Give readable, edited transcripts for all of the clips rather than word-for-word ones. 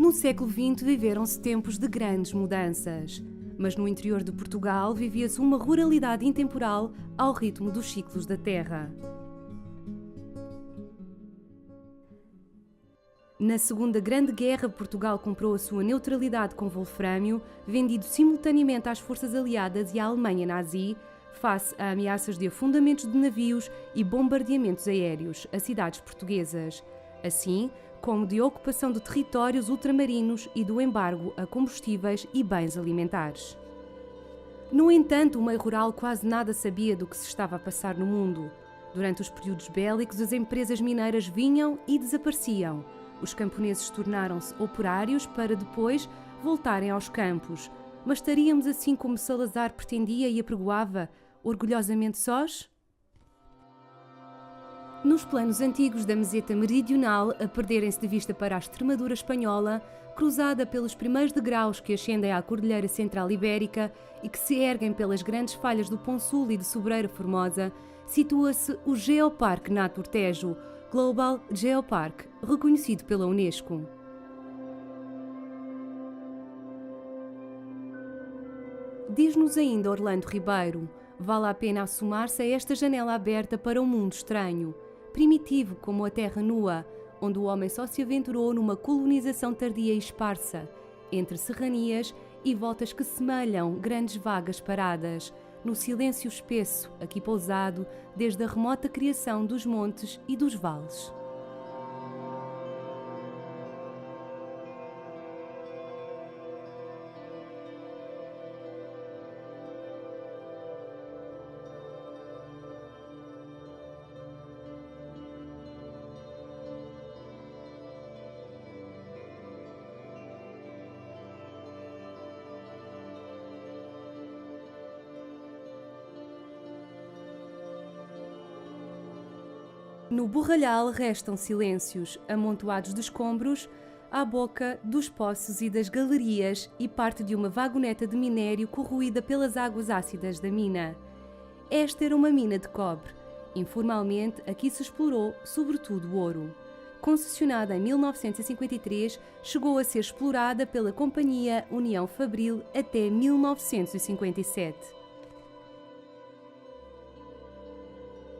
No século XX viveram-se tempos de grandes mudanças, mas no interior de Portugal vivia-se uma ruralidade intemporal ao ritmo dos ciclos da terra. Na Segunda Grande Guerra, Portugal comprou a sua neutralidade com wolfrâmio, vendido simultaneamente às forças aliadas e à Alemanha nazi, face a ameaças de afundamentos de navios e bombardeamentos aéreos a cidades portuguesas, assim como de ocupação de territórios ultramarinos e do embargo a combustíveis e bens alimentares. No entanto, o meio rural quase nada sabia do que se estava a passar no mundo. Durante os períodos bélicos, as empresas mineiras vinham e desapareciam. Os camponeses tornaram-se operários para depois voltarem aos campos. Mas estaríamos assim como Salazar pretendia e apregoava, orgulhosamente sós? Nos planos antigos da meseta meridional, a perderem-se de vista para a Extremadura espanhola, cruzada pelos primeiros degraus que ascendem à Cordilheira Central Ibérica e que se erguem pelas grandes falhas do Ponsul e de Sobreira Formosa, situa-se o Geoparque Natur Tejo, Global Geopark, reconhecido pela Unesco. Diz-nos ainda Orlando Ribeiro, vale a pena assomar-se a esta janela aberta para um mundo estranho, primitivo como a terra nua, onde o homem só se aventurou numa colonização tardia e esparsa, entre serranias e voltas que semelham grandes vagas paradas, no silêncio espesso, aqui pousado, desde a remota criação dos montes e dos vales. No Borralhal restam silêncios, amontoados de escombros, à boca dos poços e das galerias e parte de uma vagoneta de minério corroída pelas águas ácidas da mina. Esta era uma mina de cobre. Informalmente, aqui se explorou, sobretudo, ouro. Concessionada em 1953, chegou a ser explorada pela Companhia União Fabril até 1957.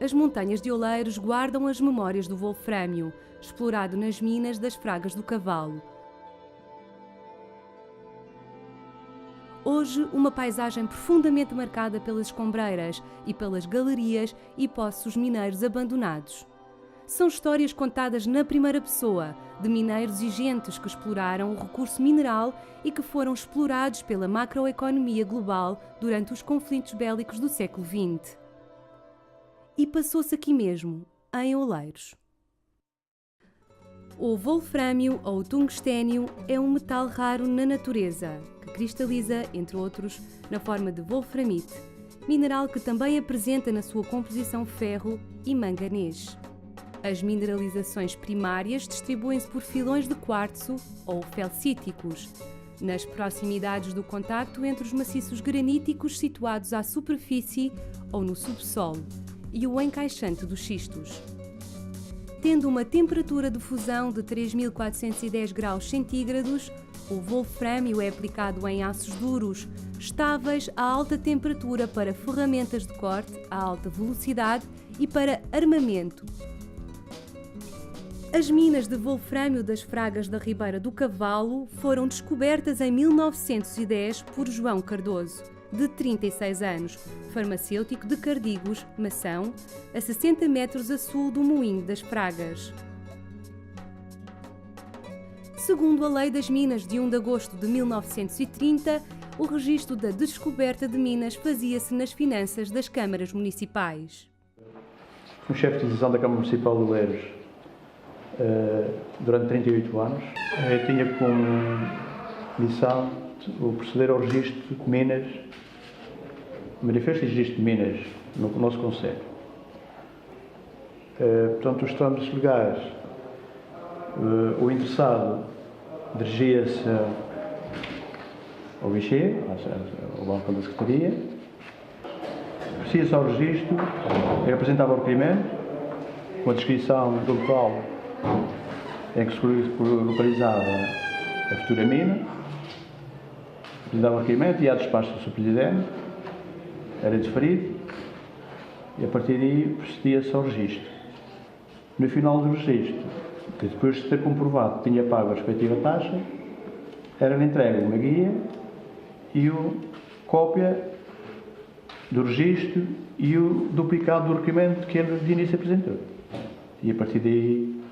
As montanhas de Oleiros guardam as memórias do wolfrâmio, explorado nas minas das Fragas do Cavalo. Hoje, uma paisagem profundamente marcada pelas escombreiras e pelas galerias e poços mineiros abandonados. São histórias contadas na primeira pessoa, de mineiros e gentes que exploraram o recurso mineral e que foram explorados pela macroeconomia global durante os conflitos bélicos do século XX. E passou-se aqui mesmo, em Oleiros. O wolfrâmio ou tungstênio é um metal raro na natureza, que cristaliza, entre outros, na forma de wolframite, mineral que também apresenta na sua composição ferro e manganês. As mineralizações primárias distribuem-se por filões de quartzo ou felcíticos, nas proximidades do contacto entre os maciços graníticos situados à superfície ou no subsolo, e o encaixante dos xistos. Tendo uma temperatura de fusão de 3.410 graus centígrados, o wolfrâmio é aplicado em aços duros, estáveis a alta temperatura para ferramentas de corte a alta velocidade e para armamento. As minas de wolfrâmio das Fragas da Ribeira do Cavalo foram descobertas em 1910 por João Cardoso, de 36 anos, farmacêutico de Cardigos, Mação, a 60 metros a sul do Moinho das Fragas. Segundo a Lei das Minas de 1 de agosto de 1930, o registro da descoberta de minas fazia-se nas finanças das câmaras municipais. Fui chefe de divisão da Câmara Municipal de Oleiros durante 38 anos. Eu tinha como missão o proceder ao registro de minas, manifesto de registro de minas no nosso concelho. Portanto, os trâmites legais, o interessado dirigia-se ao guichê, ao balcão da Secretaria, procedia-se ao registro, ele apresentava o requerimento, com a descrição do local em que se localizava a futura mina, apresentava o requerimento, ia a despacho do Sr. Presidente, era deferido, e a partir daí procedia-se ao registro. No final do registro, que depois de ter comprovado que tinha pago a respectiva taxa, era-lhe entregue uma guia e a cópia do registro e o duplicado do requerimento que ele de início apresentou. E a partir daí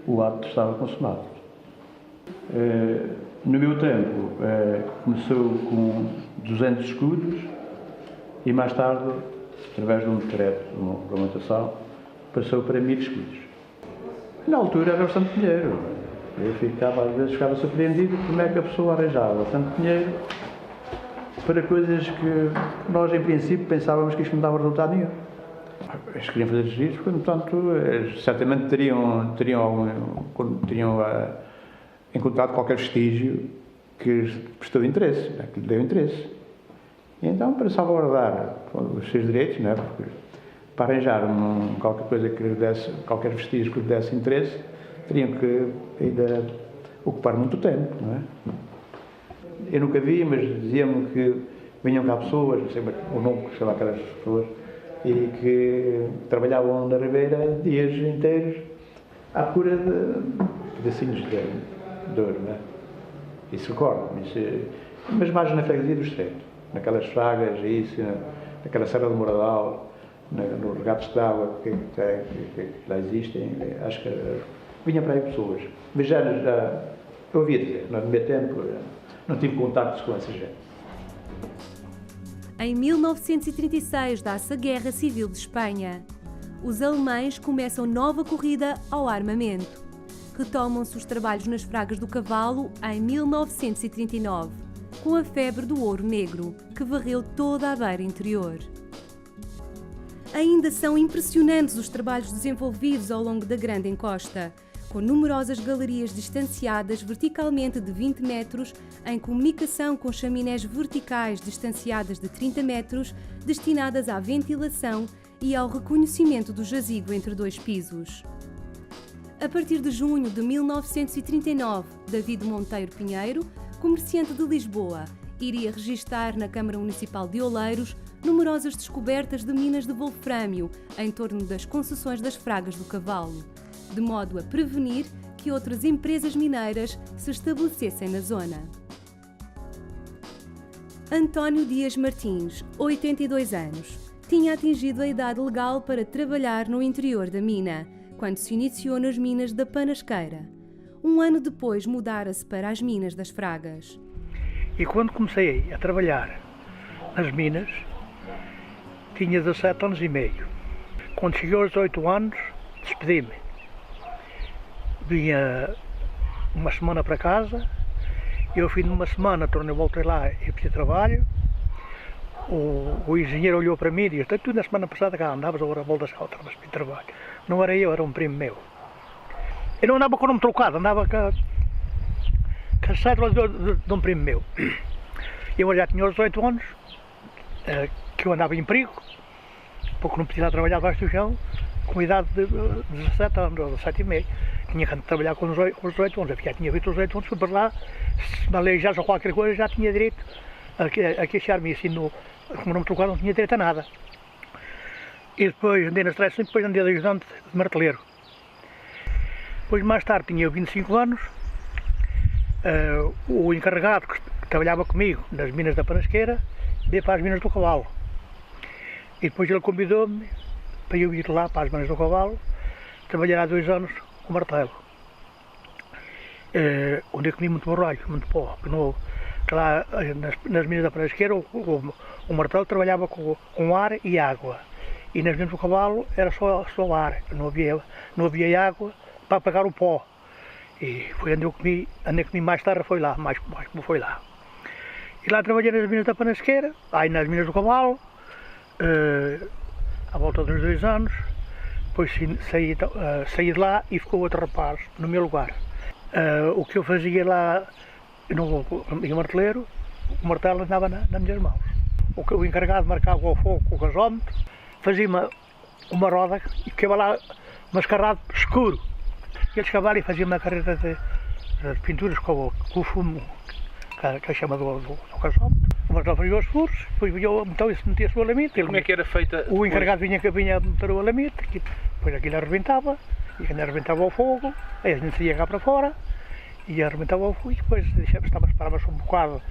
o ato estava consumado. No meu tempo, começou com 200 escudos e mais tarde, através de um decreto, de uma regulamentação, passou para 1000 escudos. Na altura era bastante dinheiro. Eu às vezes ficava surpreendido como é que a pessoa arranjava tanto dinheiro para coisas que nós, em princípio, pensávamos que isto não dava resultado nenhum. Eles queriam fazer registros, portanto, certamente teriam encontrado qualquer vestígio que prestou interesse, que lhe deu interesse. E então, para salvaguardar os seus direitos, não é? Porque para arranjar qualquer coisa que lhe desse, qualquer vestígio que lhe desse interesse, teriam que ainda ocupar muito tempo, não é? Eu nunca vi, mas diziam-me que vinham cá pessoas, não sei o nome que chama aquelas pessoas, e que trabalhavam na Ribeira dias inteiros à procura de pedacinhos de ouro, não é? Isso recordo-me, mas mais na freguesia do Estreito, naquelas fragas, isso, naquela Serra do Moradal, nos regatos de água que lá existem, acho que vinham para aí pessoas. Mas já eu ouvia dizer, no meu tempo, não tive contactos com essa gente. Em 1936 dá-se a Guerra Civil de Espanha. Os alemães começam nova corrida ao armamento. Retomam-se os trabalhos nas Fragas do Cavalo em 1939, com a febre do ouro negro, que varreu toda a beira interior. Ainda são impressionantes os trabalhos desenvolvidos ao longo da Grande Encosta, com numerosas galerias distanciadas verticalmente de 20 metros, em comunicação com chaminés verticais distanciadas de 30 metros, destinadas à ventilação e ao reconhecimento do jazigo entre dois pisos. A partir de junho de 1939, David Monteiro Pinheiro, comerciante de Lisboa, iria registar na Câmara Municipal de Oleiros numerosas descobertas de minas de wolfrâmio em torno das concessões das Fragas do Cavalo, de modo a prevenir que outras empresas mineiras se estabelecessem na zona. António Dias Martins, 82 anos, tinha atingido a idade legal para trabalhar no interior da mina, quando se iniciou nas minas da Panasqueira. Um ano depois mudara-se para as minas das Fragas. E quando comecei a trabalhar nas minas, tinha 17 anos e meio. Quando cheguei aos 18 anos, despedi-me. Vinha uma semana para casa, eu, ao fim de uma semana, voltei lá e pedi trabalho. O engenheiro olhou para mim e disse: tu na semana passada cá andavas, agora voltas cá outra vez para trabalho. Não era eu, era um primo meu. Eu não andava com o nome trocado, andava com a cédula de um primo meu. Eu já tinha os 18 anos, que eu andava em perigo, porque não podia trabalhar debaixo do chão, com idade de 17 anos, ou 17 e meio. Tinha que trabalhar com os 18 anos, eu já tinha feito os 18 anos, fui para lá, se me aleijasse ou qualquer coisa, já tinha direito a queixar-me, assim, como não me trocava, não tinha direito a nada. E depois andei na estrada, depois andei de ajudante de marteleiro. Depois, mais tarde, tinha 25 anos, o encarregado que trabalhava comigo nas minas da Panasqueira veio para as minas do Cavalo. E depois ele convidou-me para eu ir lá para as minas do Cavalo, trabalhar há 2 anos com martelo. Onde eu comi muito borralho, muito pó. Que lá nas minas da Panasqueira o martelo trabalhava com ar e água. E nas minas do Cavalo era só ar, não havia água para apagar o pó. E foi onde eu comi mais tarde, foi lá, mais como foi lá. E lá trabalhei nas minas da Panasqueira, aí nas minas do Cavalo, à volta dos 2 anos. Depois saí de lá e ficou outro rapaz no meu lugar. O que eu fazia lá no marteleiro, o martelo andava nas minhas mãos. O encarregado marcava o fogo com o gasómetro, fazia uma roda e ficava lá mascarado escuro. Ele escavava e fazia uma carreira de as pinturas com o fumo, que é chamado do gasóleo. Mas lá fazia os furos, depois então isso metia-se o alamete. Como é que era feita? O encarregado vinha para o alamete, depois aquilo arrebentava, e quando arrebentava o fogo, aí a gente saía cá para fora, e arrebentava o fogo, e depois esperava-se um bocado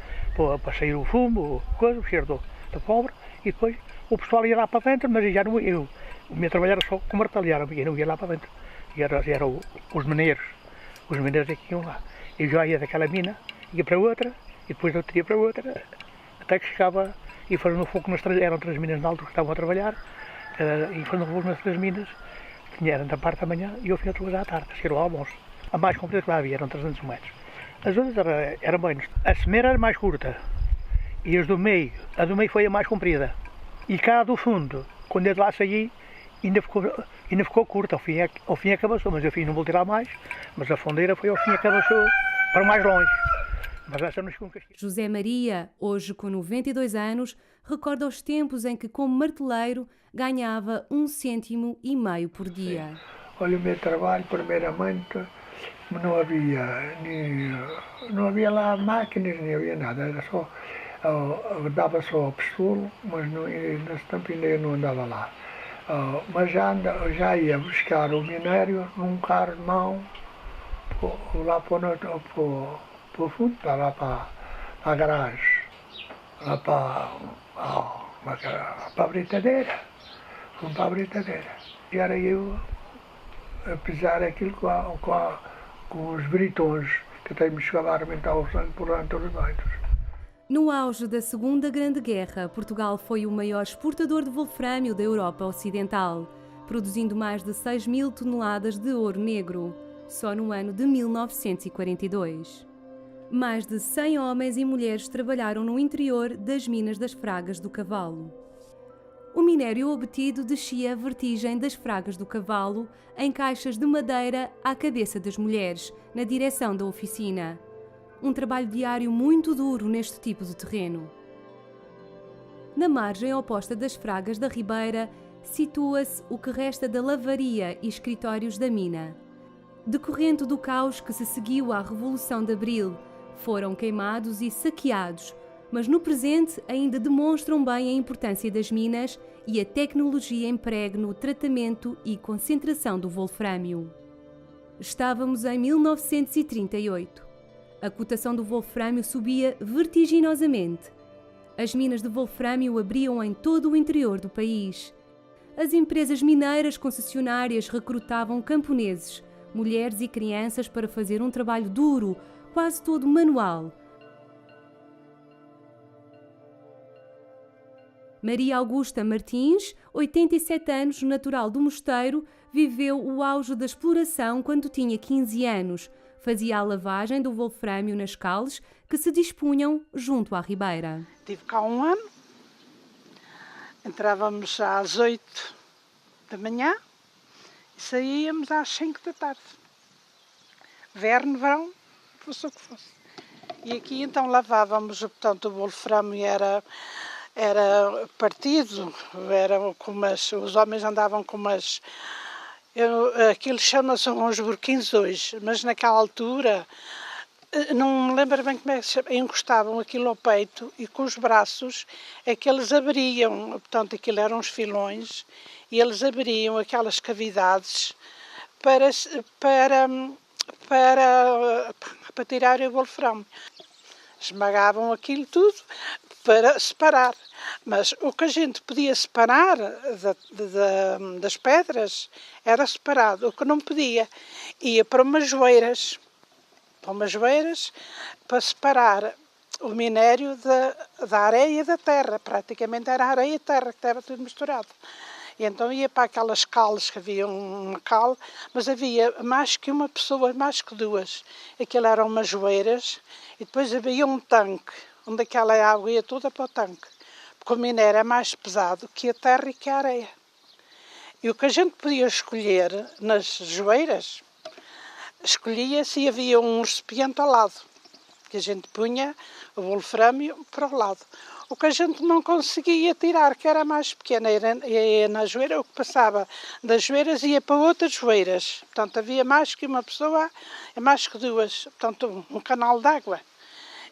para sair o fumo, o cheiro da pólvora, e depois o pessoal ia lá para dentro, mas já não eu ia trabalhar só com martelhar, eu não ia lá para dentro. E eram os mineiros é que iam lá. Eu já ia daquela mina, ia para outra, e depois eu ia para outra, até que chegava e fazendo fogo eram 3 minas na altura que estavam a trabalhar, e fazendo fogo nas 3 minas, era da parte da manhã e eu fui a trabalhar à tarde, cheiro ao almoço. A mais comprida que lá havia eram 300 metros. As outras eram menos. A semeira era mais curta e a do meio foi a mais comprida. E cá do fundo, quando eu de lá saí, ainda ficou curta, ao fim acabou, mas eu não voltei lá mais, mas a fondeira foi ao fim acabou para mais longe. Mas essa não chegou um castigo. José Maria, hoje com 92 anos, recorda os tempos em que, como marteleiro, ganhava 1,5 cêntimo por dia. Sim. Olha, o meu trabalho, primeiramente, não havia lá máquinas, nem havia nada, era só, dava só a pessoa, mas nesse tempo ainda eu não andava lá. Mas já ia buscar o minério num carro de mão, lá para o fundo, lá para a garagem, lá para a britadeira. Fomos para a britadeira. E era eu a pisar aquilo com os britões, que até me chegava a arrebentar o sangue por entre os dentes. No auge da Segunda Grande Guerra, Portugal foi o maior exportador de wolfrâmio da Europa Ocidental, produzindo mais de 6.000 toneladas de ouro negro, só no ano de 1942. Mais de 100 homens e mulheres trabalharam no interior das minas das Fragas do Cavalo. O minério obtido descia a vertigem das Fragas do Cavalo em caixas de madeira à cabeça das mulheres, na direção da oficina. Um trabalho diário muito duro neste tipo de terreno. Na margem oposta das Fragas da Ribeira, situa-se o que resta da lavaria e escritórios da mina. Decorrente do caos que se seguiu à Revolução de Abril, foram queimados e saqueados, mas no presente ainda demonstram bem a importância das minas e a tecnologia empregue no tratamento e concentração do wolfrâmio. Estávamos em 1938. A cotação do wolfrâmio subia vertiginosamente. As minas de wolfrâmio abriam em todo o interior do país. As empresas mineiras concessionárias recrutavam camponeses, mulheres e crianças para fazer um trabalho duro, quase todo manual. Maria Augusta Martins, 87 anos, natural do Mosteiro, viveu o auge da exploração quando tinha 15 anos. Fazia a lavagem do wolfrâmio nas cales que se dispunham junto à ribeira. Tive cá um ano, entrávamos às 8 da manhã e saíamos às 5 da tarde. Verão, fosse o que fosse. E aqui então lavávamos, portanto o wolfrâmio era partido, os homens andavam com umas... aquilo chama-se uns burquins hoje, mas naquela altura, não me lembro bem como é que se chama, encostavam aquilo ao peito e com os braços é que eles abriam, portanto aquilo eram uns filões, e eles abriam aquelas cavidades para tirar o wolfrâmio. Esmagavam aquilo tudo para separar, mas o que a gente podia separar das pedras era separado, o que não podia ia para umas joeiras para separar o minério da areia e da terra, praticamente era areia e terra que estava tudo misturado. E então ia para aquelas cales, que havia uma cale, mas havia mais que uma pessoa, mais que duas. Aquilo eram umas joeiras e depois havia um tanque, onde aquela água ia toda para o tanque. Porque o minério é mais pesado que a terra e que a areia. E o que a gente podia escolher nas joeiras, escolhia se havia um recipiente ao lado. que a gente punha o wolframio para o lado. O que a gente não conseguia tirar, que era mais pequena, ia na joeira, o que passava das joeiras ia para outras joeiras. Portanto, havia mais que uma pessoa, mais que duas, portanto, um canal de água.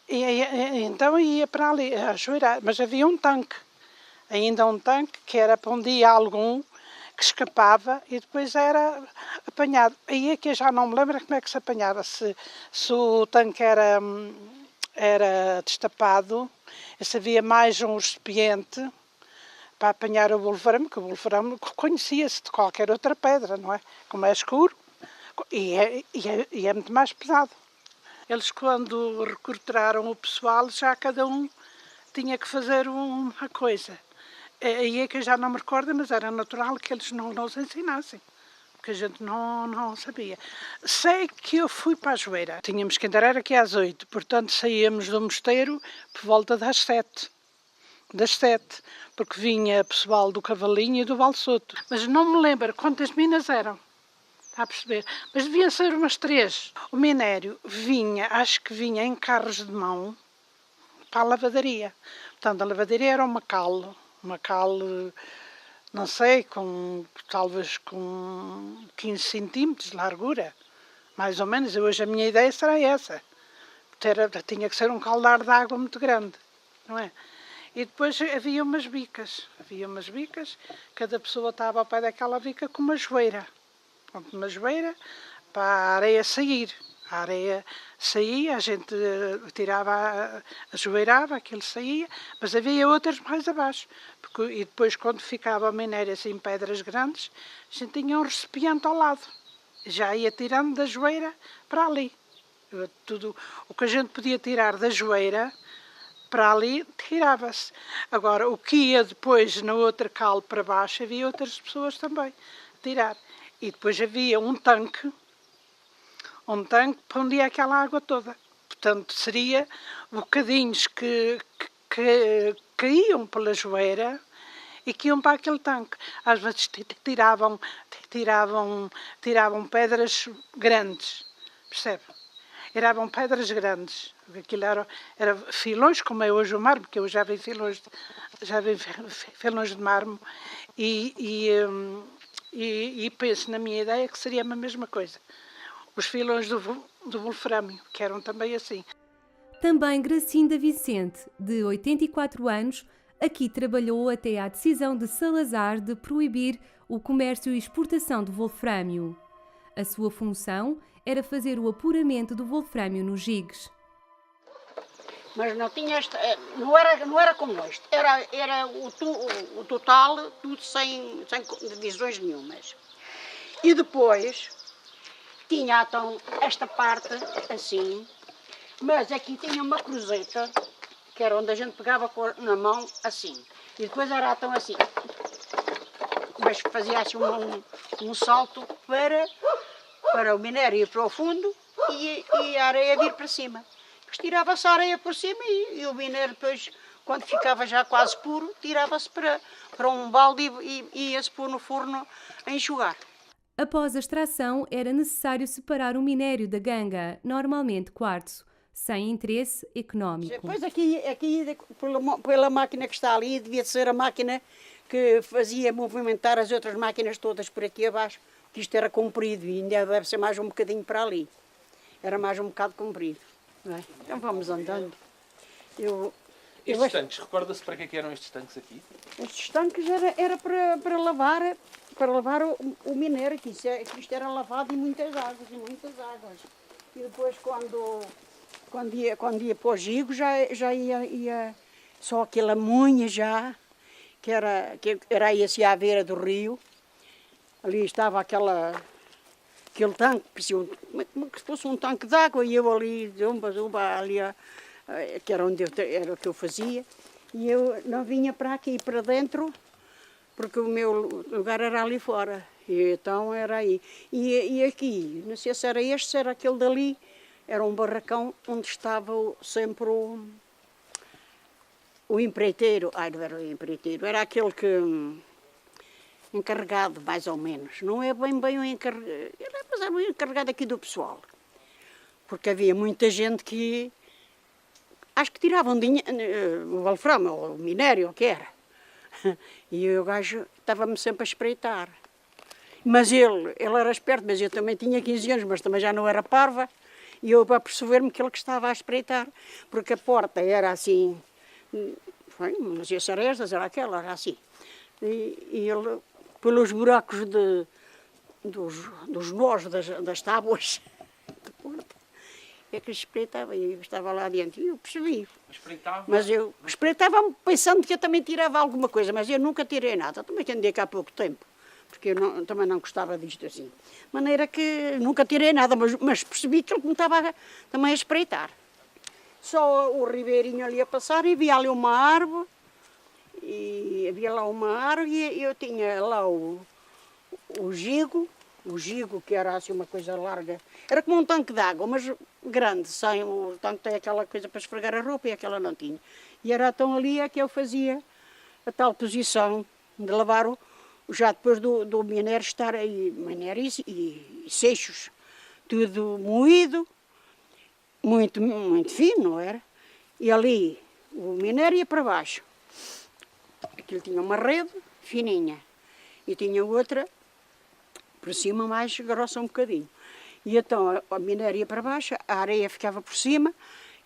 Então ia para ali a joeira, mas havia um tanque, ainda um tanque, que era para um dia algum, que escapava e depois era apanhado. Aí é que eu já não me lembro como é que se apanhava, se o tanque era destapado, se havia mais um recipiente para apanhar o wolframio, que o wolframio conhecia-se de qualquer outra pedra, não é? Como é escuro e é muito mais pesado. Eles, quando recrutaram o pessoal, já cada um tinha que fazer uma coisa. Aí é que eu já não me recordo, mas era natural que eles não nos ensinassem, porque a gente não sabia. Sei que eu fui para a joeira. Tínhamos que entrar aqui às 8, portanto saíamos do mosteiro por volta das 7. Das 7, porque vinha pessoal do Cavalinho e do Valsoto. Mas não me lembro quantas minas eram, está a perceber? Mas deviam ser umas 3. O minério vinha, acho que vinha em carros de mão para a lavadaria. Portanto, a lavadaria era uma cal, não sei, talvez com 15 centímetros de largura, mais ou menos. Hoje a minha ideia será essa. Tinha que ser um caldar de água muito grande, não é? E depois havia umas bicas, cada pessoa estava ao pé daquela bica com uma joeira. Uma joeira para a areia sair. A areia saía, a gente tirava, ajoelhava, aquilo saía, mas havia outras mais abaixo. E depois, quando ficava o minério assim, pedras grandes, a gente tinha um recipiente ao lado. Já ia tirando da joeira para ali. Tudo o que a gente podia tirar da joeira para ali, tirava-se. Agora, o que ia depois na outra cal para baixo, havia outras pessoas também a tirar. E depois havia um tanque para onde ia aquela água toda. Portanto, seria bocadinhos que caíam pela joeira e que iam para aquele tanque. Às vezes tiravam pedras grandes, percebe? Tiravam pedras grandes. Aquilo era filões, como é hoje o mármore, porque eu já vi filões de mármore e penso na minha ideia que seria a mesma coisa. Os filões do wolframio, que eram também assim. Também Gracinda Vicente, de 84 anos, aqui trabalhou até à decisão de Salazar de proibir o comércio e exportação de wolframio. A sua função era fazer o apuramento do wolframio nos jigs. Mas não tinha não era como este, era o total, tudo sem divisões nenhumas. E depois tinha então esta parte assim, mas aqui tinha uma cruzeta, que era onde a gente pegava na mão assim, e depois era então assim, mas fazia assim um salto para o minério ir para o fundo e a areia vir para cima. Depois tirava-se a areia por cima e o minério depois, quando ficava já quase puro, tirava-se para um balde e ia-se pôr no forno a enxugar. Após a extração, era necessário separar o minério da ganga, normalmente quartzo, sem interesse económico. Depois aqui pela máquina que está ali, devia ser a máquina que fazia movimentar as outras máquinas todas por aqui abaixo, que isto era comprido e ainda deve ser mais um bocadinho para ali. Era mais um bocado comprido. Não é? Então vamos andando. Estes tanques, recorda-se para que eram estes tanques aqui? Estes tanques era para lavar o minério, que isto era lavado em muitas águas. E depois quando ia para o gigo já ia só aquela munha já, que era aí assim à beira do rio. Ali estava aquele tanque, como se fosse um tanque de água, e eu ali, ali, que era era o que eu fazia, e eu não vinha para aqui, para dentro, porque o meu lugar era ali fora, e então era aí. E aqui, não sei se era este, se era aquele dali, era um barracão onde estava sempre o empreiteiro, não era o empreiteiro, era aquele que... encarregado, mais ou menos. Não é bem o encarregado, mas era o encarregado aqui do pessoal. Porque havia muita gente que acho que tiravam o wolframio, ou o minério, o que era. E o gajo estava-me sempre a espreitar. Mas ele era esperto, mas eu também tinha 15 anos, mas também já não era parva. E eu para perceber-me que ele que estava a espreitar, porque a porta era assim, mas as arestas era aquela, era assim. E ele, pelos buracos dos nós das tábuas da porta, é que espreitava, e eu estava lá adiante, e eu percebi. Espreitava? Mas eu espreitava pensando que eu também tirava alguma coisa, mas eu nunca tirei nada, também que andei cá há pouco tempo, porque eu também não gostava disto assim. De maneira que nunca tirei nada, mas percebi que ele me estava também a espreitar. Só o ribeirinho ali a passar e havia ali uma árvore, e havia lá uma árvore e eu tinha lá o gigo que era assim uma coisa larga, era como um tanque de água, mas grande, sem o tanque tem aquela coisa para esfregar a roupa e aquela não tinha. E era então ali é que eu fazia a tal posição de lavar já depois do minério estar aí, minério e seixos, tudo moído, muito, muito fino, não era? E ali o minério ia para baixo. Aquilo tinha uma rede fininha e tinha outra por cima mais grossa um bocadinho. E então a minério ia para baixo, a areia ficava por cima,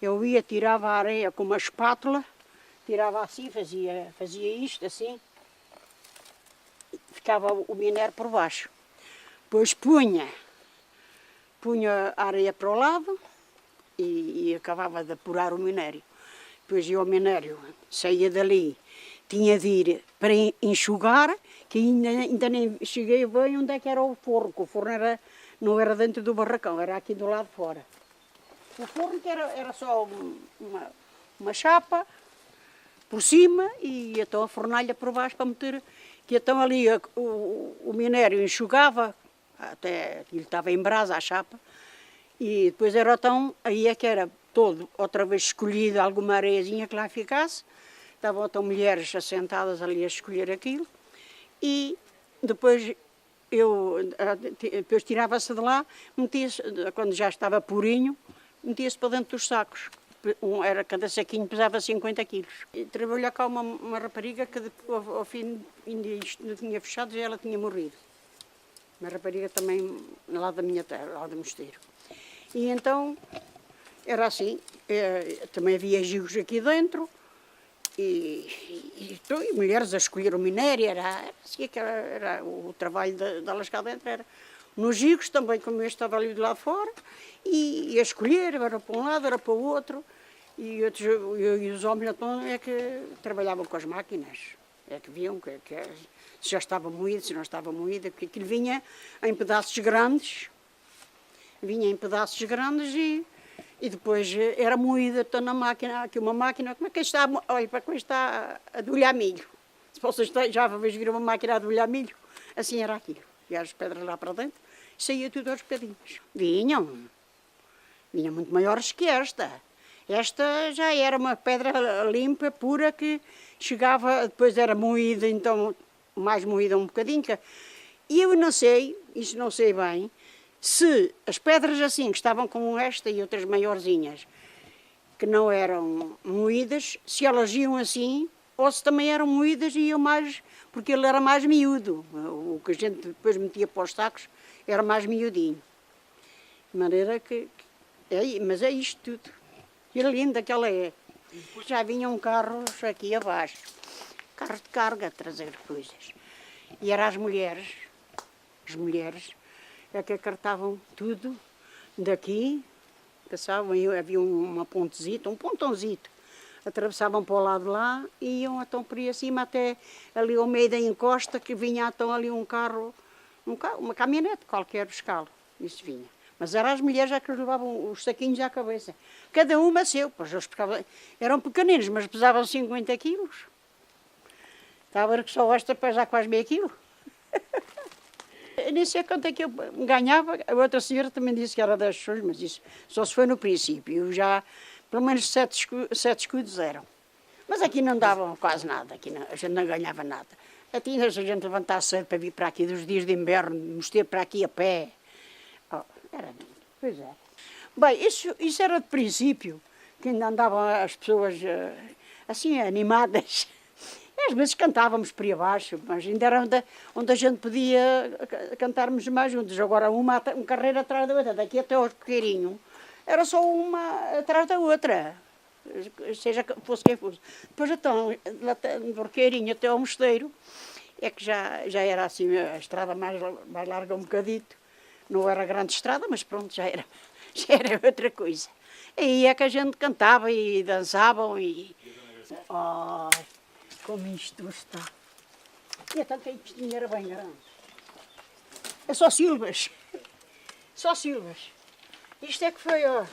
eu ia, tirava a areia com uma espátula, tirava assim, fazia isto assim, ficava o minério por baixo. Depois punha a areia para o lado e acabava de apurar o minério. Depois ia o minério, saía dali, tinha de ir para enxugar, que ainda nem cheguei bem onde é que era o forno, que o forno não era dentro do barracão, era aqui do lado de fora. O forno que era só uma chapa por cima e então a fornalha por baixo para meter, que então ali o minério enxugava, até ele estava em brasa a chapa, e depois era então, aí é que era todo, outra vez escolhido alguma areiazinha que lá ficasse, estavam então mulheres assentadas ali a escolher aquilo, e depois depois tirava-se de lá, metia-se, quando já estava purinho, metia-se para dentro dos sacos. Cada saquinho pesava 50 quilos. E trabalhou cá uma rapariga que ao fim ainda isto não tinha fechado, já ela tinha morrido. Uma rapariga também lá da minha terra, lá do mosteiro. E então era assim, também havia gigos aqui dentro, e mulheres a escolher o minério, era assim que era o trabalho delas cá dentro, era nos gigos também, como eu estava ali do lado de fora, e a escolher, era para um lado, era para o outro, e os homens então é que trabalhavam com as máquinas, é que viam que se já estava moído, se não estava moído, porque aquilo vinha em pedaços grandes, e depois era moída então, na máquina, aqui uma máquina, como é que está, olha, para como está a debulhar milho. Se vocês já viram uma máquina a debulhar milho, assim era aquilo. E as pedras lá para dentro, saía tudo aos bocadinhos. Vinham muito maiores que esta. Esta já era uma pedra limpa, pura, que chegava, depois era moída, então mais moída um bocadinho. E eu não sei, isso não sei bem, se as pedras assim, que estavam como esta e outras maiorzinhas, que não eram moídas, se elas iam assim, ou se também eram moídas e iam mais, porque ele era mais miúdo. O que a gente depois metia para os sacos era mais miudinho. De maneira mas é isto tudo. E linda que ela é. Já vinham carros aqui abaixo, carros de carga a trazer coisas. E eram as mulheres é que acartavam tudo daqui, passavam, havia uma pontezita, um pontãozito, atravessavam para o lado de lá e iam então por aí acima até ali ao meio da encosta, que vinha então ali um carro, uma caminhonete qualquer buscá-lo, isso vinha. Mas eram as mulheres já que levavam os saquinhos à cabeça, cada uma seu, pois eles eram pequeninos, mas pesavam 50 quilos. Estava a ver que só esta pesa quase meio quilo. Nem sei quanto é que eu ganhava, a outra senhora também disse que era 10 escudos, mas isso só se foi no princípio, já pelo menos 7 escudos eram. Mas aqui não davam quase nada, aqui não, a gente não ganhava nada. Até a gente levantasse cedo para vir para aqui, dos dias de inverno, nos ter para aqui a pé. Oh, era, pois é. Bem, isso era de princípio, que ainda andavam as pessoas assim animadas. E às vezes cantávamos por aí abaixo, mas ainda era onde a gente podia cantarmos mais juntos. Agora uma carreira atrás da outra, daqui até ao Coqueirinho, era só uma atrás da outra, seja fosse quem fosse. Depois então, do Coqueirinho até ao Mosteiro, é que já era assim a estrada mais larga um bocadito. Não era grande estrada, mas pronto, já era outra coisa. Aí é que a gente cantava e dançavam e... Oh, como isto está. E é tanto que isto era bem grande. É só silvas. Só silvas. Isto é que foi, ó,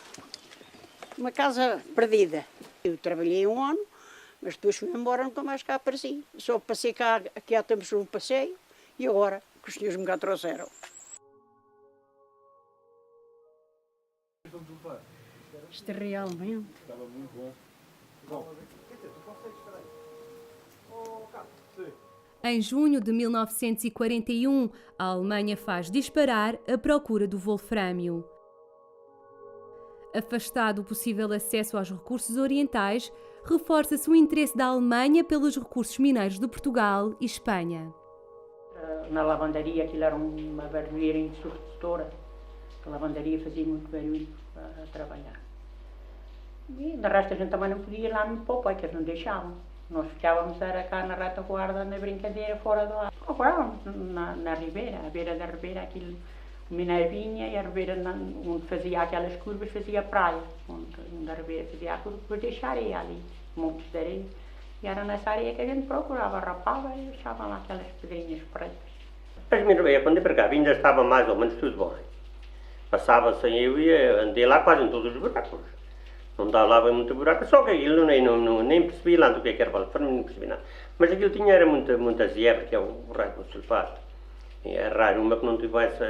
uma casa perdida. Eu trabalhei um ano, mas depois fui embora, nunca mais cá apareci. Só passei cá, aqui há tempos um passeio, e agora que os senhores me cá trouxeram. Isto realmente... Estava muito bom. Em junho de 1941, a Alemanha faz disparar a procura do wolfrâmio. Afastado o possível acesso aos recursos orientais, reforça-se o interesse da Alemanha pelos recursos mineiros de Portugal e Espanha. Na lavandaria, aquilo era uma barulheira ensurdecedora. A lavandaria fazia muito barulho a trabalhar. E de resto a gente também não podia ir lá muito para o pai, que eles não deixavam. Nós ficávamos era cá na retaguarda, na brincadeira, fora do ar. Agora, na ribeira, à beira da ribeira, aquilo, o mineiro vinha e a ribeira onde fazia aquelas curvas fazia praia. Onde a ribeira fazia a curva, depois deixa areia ali, montes de areia. E era nessa areia que a gente procurava, rapava e deixava lá aquelas pedrinhas pretas. Mas minha ribeira, quando eu para cá, ainda estava mais ou menos tudo bem. Passava-se eu e andei lá quase em todos os buracos. Não dava lá bem muito buraco, só que aquilo nem percebi lá do que era wolframio, não percebi nada. Mas aquilo era muita zebra, que é o buraco do sulfato. E é raro uma que não tivesse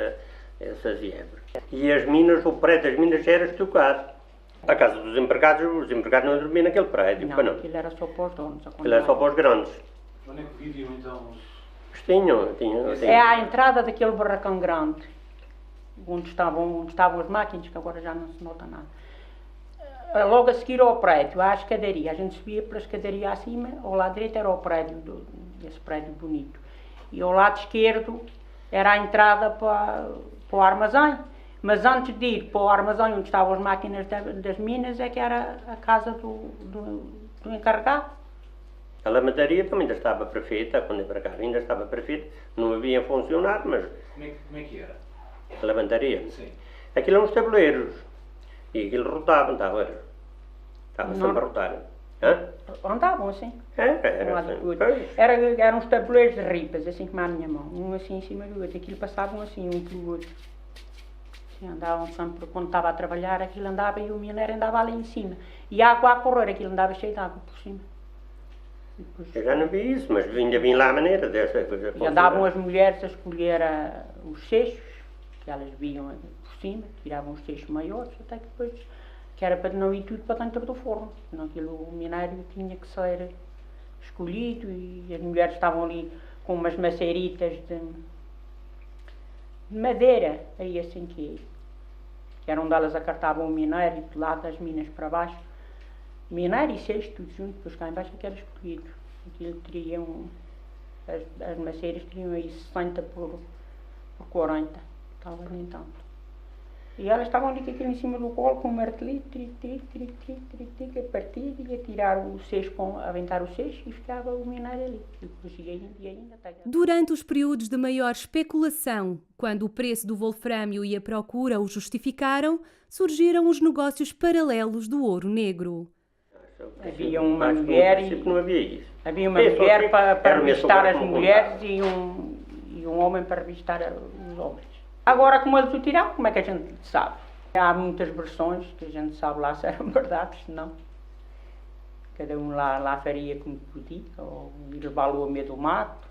essa zebra. E as minas, o prédio das minas já era estucado. A casa dos empregados, os empregados não dormiam naquele prédio. Não, aquilo era só para os donos. Aquilo era só para os grandes. Onde é que viviam então? Tinham. É à entrada daquele barracão grande, onde estavam as máquinas, que agora já não se nota nada. Logo a seguir ao prédio, à escadaria, a gente subia pela escadaria acima, ao lado direito era o prédio, esse prédio bonito. E ao lado esquerdo era a entrada para o armazém. Mas antes de ir para o armazém onde estavam as máquinas das minas, é que era a casa do encarregado. A lavandaria também ainda estava perfeita, quando eu para cá ainda estava perfeita, não havia funcionar, mas... Como é que era? A lavandaria? Sim. Aquilo eram os tabuleiros. E aquilo rotava, estava sempre a rotar. Andavam assim. Era Eram uns tabuleiros de ripas, assim como a minha mão, um assim em cima do outro. Aquilo passavam assim, um pelo outro. Assim, andavam sempre, quando estava a trabalhar, aquilo andava e o mineiro andava ali em cima. E a água a correr, aquilo andava cheio de água por cima. Depois, eu já não vi isso, mas ainda vi lá a maneira dessa coisa. E andavam as mulheres a escolher os seixos, que elas viam por cima, tiravam os seixos maiores, até que depois, que era para não ir tudo para dentro do forno. Senão aquilo, o minério tinha que ser escolhido e as mulheres estavam ali com umas maceiritas de madeira, aí assim que era onde elas acartavam o minério, de lá das minas para baixo. Minério e seixo, tudo junto, depois cá em baixo que era escolhido. Aquilo teriam, as maceiras teriam aí 60 por 40, talvez nem tanto. E elas estavam ali com aquilo em cima do colo, com o martelinho, a partir e a tirar o seixo, a aventar o seixo e ficava o minério ali. E depois ainda Durante os períodos de maior especulação, quando o preço do wolfrâmio e a procura o justificaram, surgiram os negócios paralelos do ouro negro. Havia uma mulher havia uma mulher para revistar as mulheres e um homem para revistar os homens. Agora, como eles o tiraram, como é que a gente sabe? Há muitas versões que a gente sabe lá se eram verdades, se não. Cada um lá faria como podia, ou ir levá-lo a meio do mato.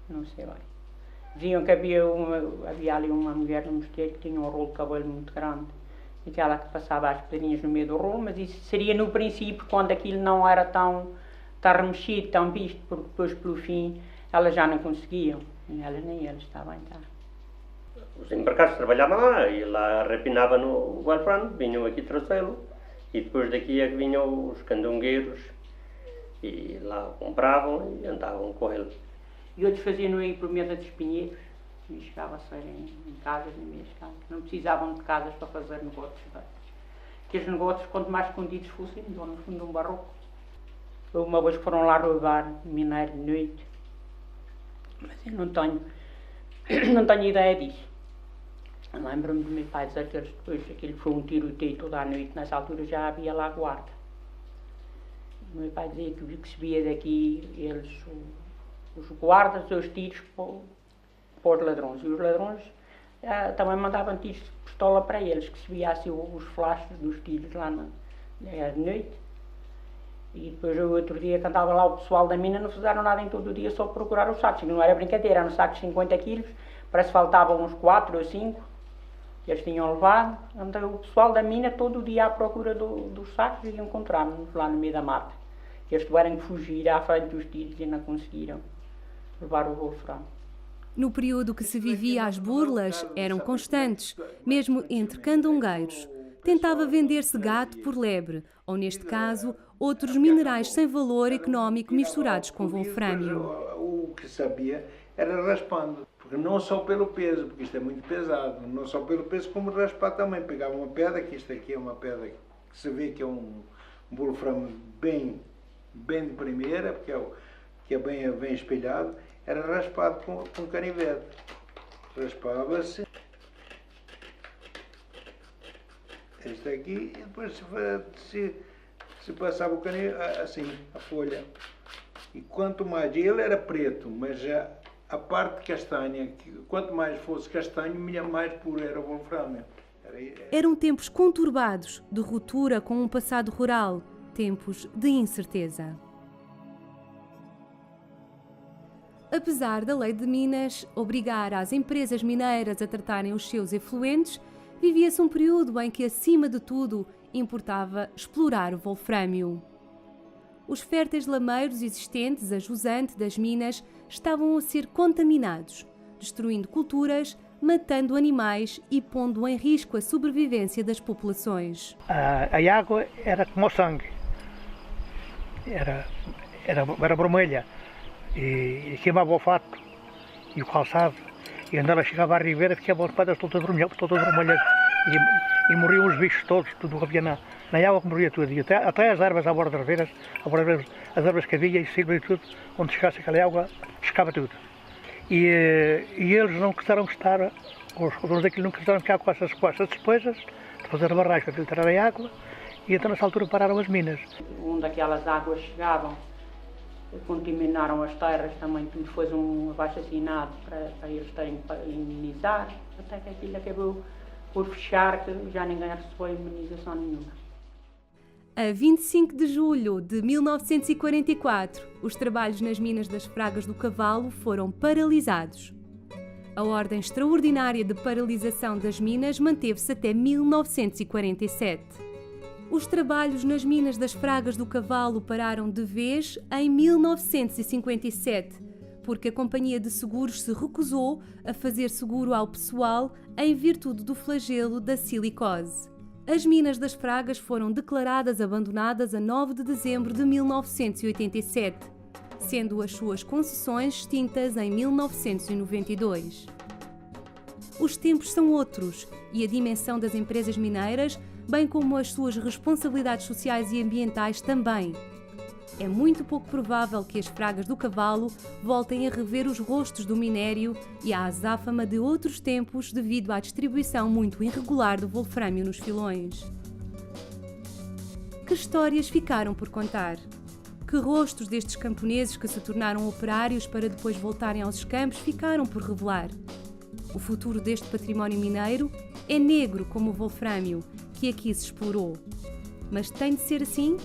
Não sei bem. Diziam que havia ali uma mulher no mosteiro que tinha um rolo de cabelo muito grande. Aquela que passava as pedrinhas no meio do rolo, mas isso seria no princípio, quando aquilo não era tão remexido, tão visto, porque depois, pelo fim, elas já não conseguiam. Nem elas nem eles estavam a entrar. Os empregados trabalhavam lá, e lá rapinavam no wolframio, vinham aqui trazê-lo, E depois daqui é que vinham os candongueiros e lá compravam e andavam com ele. E outros faziam aí por mesa de espinheiros e chegava a ser em casas, em meias casas. Não precisavam de casas para fazer negócios. Que os negócios, quanto mais escondidos fossem, iam no fundo de um barroco. Uma vez foram lá roubar minério de noite, mas eu não tenho ideia disso. Lembro-me do meu pai dizer que depois aquilo foi um tiroteio toda a noite, nessa altura já havia lá guarda. O meu pai dizia que se via daqui eles, os guardas, os tiros para os ladrões. E os ladrões também mandavam tiros de pistola para eles, que se via assim os flashes dos tiros lá de noite. E depois o outro dia que andava lá o pessoal da mina não fizeram nada em todo o dia, só procurar os sacos. Não era brincadeira, eram sacos de 50 quilos, parece que faltavam uns 4 ou 5. Eles tinham levado, então o pessoal da mina todo o dia à procura dos sacos e encontraram-nos lá no meio da mata. Eles tiveram que fugir à frente dos tiros e não conseguiram levar o wolframio. No período que se vivia as burlas, eram constantes, mesmo entre candongueiros. Tentava vender-se gato por lebre, ou neste caso, outros minerais sem valor económico misturados com wolframio. O que sabia era raspando. Porque não só pelo peso, porque isto é muito pesado, não só pelo peso, como raspar também. Pegava uma pedra, que isto aqui é uma pedra que se vê que é um wolframio bem de primeira, porque que é bem espelhado, era raspado com canivete. Raspava-se. Este aqui, e depois se passava o canivete, assim, a folha. E quanto mais, ele era preto, mas já a parte castanha, quanto mais fosse castanho, mais puro era o wolframio. Eram tempos conturbados, de ruptura com um passado rural, tempos de incerteza. Apesar da lei de Minas obrigar as empresas mineiras a tratarem os seus efluentes, vivia-se um período em que, acima de tudo, importava explorar o wolframio. Os férteis lameiros existentes a jusante das minas estavam a ser contaminados, destruindo culturas, matando animais e pondo em risco a sobrevivência das populações. A água era como o sangue, era vermelha e queimava o fato e o calçado. E quando ela chegava à ribeira ficavam as pedras todas vermelhas e morriam os bichos todos, tudo havia na água que morria tudo. E até as ervas à borda das ribeiras, as ervas que havia e silva e tudo, onde chegasse aquela água, pescava tudo. E eles não quiseram estar, os donos daquilo não quiseram ficar com essas despesas de fazer barragens para filtrar a água, e então nessa altura pararam as minas. Onde aquelas águas chegavam, contaminaram as terras também, tudo foi um abaixo-assinado para eles terem para imunizar, até que aquilo acabou por fechar, que já ninguém recebeu imunização nenhuma. A 25 de julho de 1944, os trabalhos nas minas das Fragas do Cavalo foram paralisados. A ordem extraordinária de paralisação das minas manteve-se até 1947. Os trabalhos nas minas das Fragas do Cavalo pararam de vez em 1957, porque a Companhia de Seguros se recusou a fazer seguro ao pessoal em virtude do flagelo da silicose. As minas das Fragas foram declaradas abandonadas a 9 de dezembro de 1987, sendo as suas concessões extintas em 1992. Os tempos são outros e a dimensão das empresas mineiras, bem como as suas responsabilidades sociais e ambientais também. É muito pouco provável que as Fragas do Cavalo voltem a rever os rostos do minério e à azáfama de outros tempos devido à distribuição muito irregular do wolframio nos filões. Que histórias ficaram por contar? Que rostos destes camponeses que se tornaram operários para depois voltarem aos campos ficaram por revelar? O futuro deste património mineiro é negro como o wolframio, que aqui se explorou. Mas tem de ser assim?